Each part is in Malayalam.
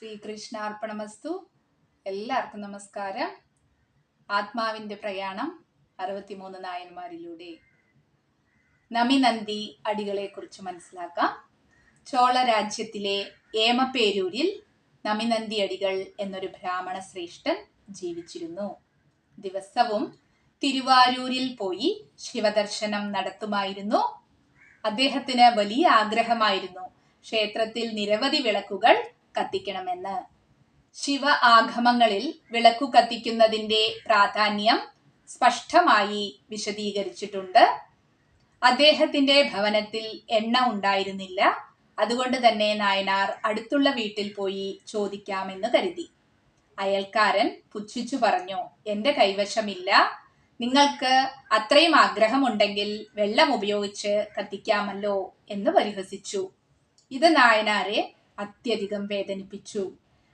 ശ്രീകൃഷ്ണാർപ്പണമസ്തു. എല്ലാവർക്കും നമസ്കാരം. ആത്മാവിന്റെ പ്രയാണം 63 നായന്മാരിലൂടെ നമിനന്ദി അടികളെ കുറിച്ച് മനസ്സിലാക്കാം. ചോള രാജ്യത്തിലെ ഏമപേരൂരിൽ നമിനന്ദി അടികൾ എന്നൊരു ബ്രാഹ്മണ ശ്രേഷ്ഠൻ ജീവിച്ചിരുന്നു. ദിവസവും തിരുവാരൂരിൽ പോയി ശിവദർശനം നടത്തുമായിരുന്നു. അദ്ദേഹത്തിന് വലിയ ആഗ്രഹമായിരുന്നു ക്ഷേത്രത്തിൽ നിരവധി വിളക്കുകൾ കത്തിക്കണമെന്ന്. ശിവ ആഗമങ്ങളിൽ വിളക്കു കത്തിക്കുന്നതിന്റെ പ്രാധാന്യം സ്പഷ്ടമായി വിശദീകരിച്ചിട്ടുണ്ട്. അദ്ദേഹത്തിന്റെ ഭവനത്തിൽ എണ്ണ ഉണ്ടായിരുന്നില്ല. അതുകൊണ്ട് തന്നെ നായനാർ അടുത്തുള്ള വീട്ടിൽ പോയി ചോദിക്കാമെന്ന് കരുതി. അയൽക്കാരൻ പുച്ഛിച്ചു പറഞ്ഞു, എന്റെ കൈവശമില്ല. നിങ്ങൾക്ക് അത്രയും ആഗ്രഹമുണ്ടെങ്കിൽ വെള്ളം ഉപയോഗിച്ച് കത്തിക്കാമല്ലോ എന്ന് പരിഹസിച്ചു. ഇത് നായനാരെ അത്യധികം വേദനിപ്പിച്ചു.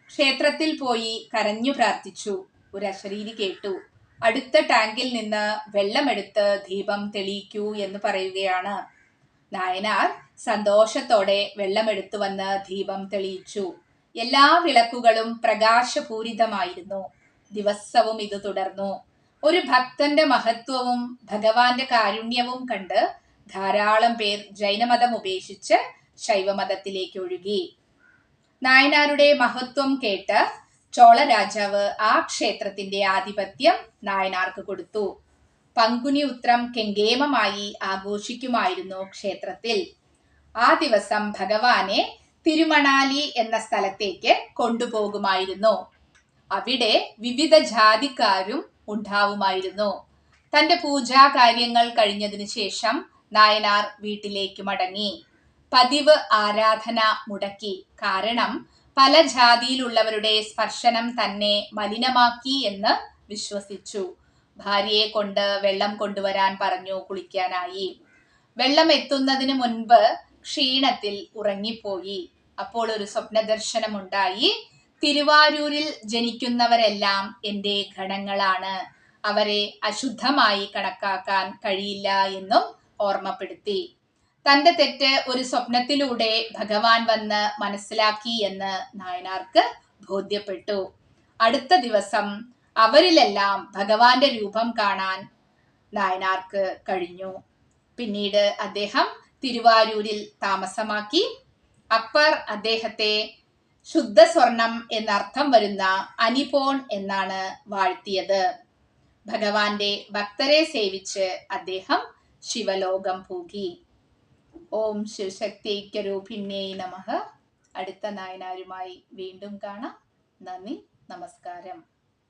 ക്ഷേത്രത്തിൽ പോയി കരഞ്ഞു പ്രാർത്ഥിച്ചു. ഒരു അശരീരി കേട്ടു. അടുത്ത ടാങ്കിൽ നിന്ന് വെള്ളമെടുത്ത് ദീപം തെളിയിക്കൂ എന്ന് പറയുകയാണ്. നായനാർ സന്തോഷത്തോടെ വെള്ളമെടുത്തു വന്ന് ദീപം തെളിയിച്ചു. എല്ലാ വിളക്കുകളും പ്രകാശപൂരിതമായിരുന്നു. ദിവസവും ഇത് തുടർന്നു. ഒരു ഭക്തന്റെ മഹത്വവും ഭഗവാന്റെ കാരുണ്യവും കണ്ട് ധാരാളം പേർ ജൈനമതം ഉപേക്ഷിച്ച് ശൈവമതത്തിലേക്ക് ഒഴുകി. നായനാരുടെ മഹത്വം കേട്ട് ചോള രാജാവ് ആ ക്ഷേത്രത്തിന്റെ ആധിപത്യം നായനാർക്ക് കൊടുത്തു. പങ്കുനി ഉത്രം കെങ്കേമമായി ആഘോഷിക്കുമായിരുന്നു ക്ഷേത്രത്തിൽ. ആ ദിവസം ഭഗവാനെ തിരുമണാലി എന്ന സ്ഥലത്തേക്ക് കൊണ്ടുപോകുമായിരുന്നു. അവിടെ വിവിധ ജാതിക്കാരും ഉണ്ടാവുമായിരുന്നു. തന്റെ പൂജാ കാര്യങ്ങൾ കഴിഞ്ഞതിനു ശേഷം നായനാർ വീട്ടിലേക്ക് മടങ്ങി. പതിവ് ആരാധന മുടക്കി. കാരണം പല ജാതിയിലുള്ളവരുടെ സ്പർശനം തന്നെ മലിനമാക്കി എന്ന് വിശ്വസിച്ചു. ഭാര്യയെ കൊണ്ട് വെള്ളം കൊണ്ടുവരാൻ പറഞ്ഞു കുളിക്കാനായി. വെള്ളം എത്തുന്നതിന് മുൻപ് ക്ഷീണത്തിൽ ഉറങ്ങിപ്പോയി. അപ്പോൾ ഒരു സ്വപ്നദർശനമുണ്ടായി. തിരുവാരൂരിൽ ജനിക്കുന്നവരെല്ലാം എൻ്റെ ഗണങ്ങളാണ്. അവരെ അശുദ്ധമായി കണക്കാക്കാൻ കഴിയില്ല എന്നും ഓർമ്മപ്പെടുത്തി. തന്റെ തെറ്റ് ഒരു സ്വപ്നത്തിലൂടെ ഭഗവാൻ വന്ന് മനസ്സിലാക്കി എന്ന് നായനാർക്ക് ബോധ്യപ്പെട്ടു. അടുത്ത ദിവസം അവരിലെല്ലാം ഭഗവാന്റെ രൂപം കാണാൻ നായനാർക്ക് കഴിഞ്ഞു. പിന്നീട് അദ്ദേഹം തിരുവാരൂരിൽ താമസമാക്കി. അക്ബർ അദ്ദേഹത്തെ ശുദ്ധ സ്വർണം എന്നർത്ഥം വരുന്ന അനിപോൺ എന്നാണ് വാഴ്ത്തിയത്. ഭഗവാന്റെ ഭക്തരെ സേവിച്ച് അദ്ദേഹം ശിവലോകം പൂകി. ഓം ശിവശക്തിഐക്യരൂപിണ്യേ നമഃ. അടുത്ത നായനാരുമായി വീണ്ടും കാണാം. നന്ദി, നമസ്കാരം.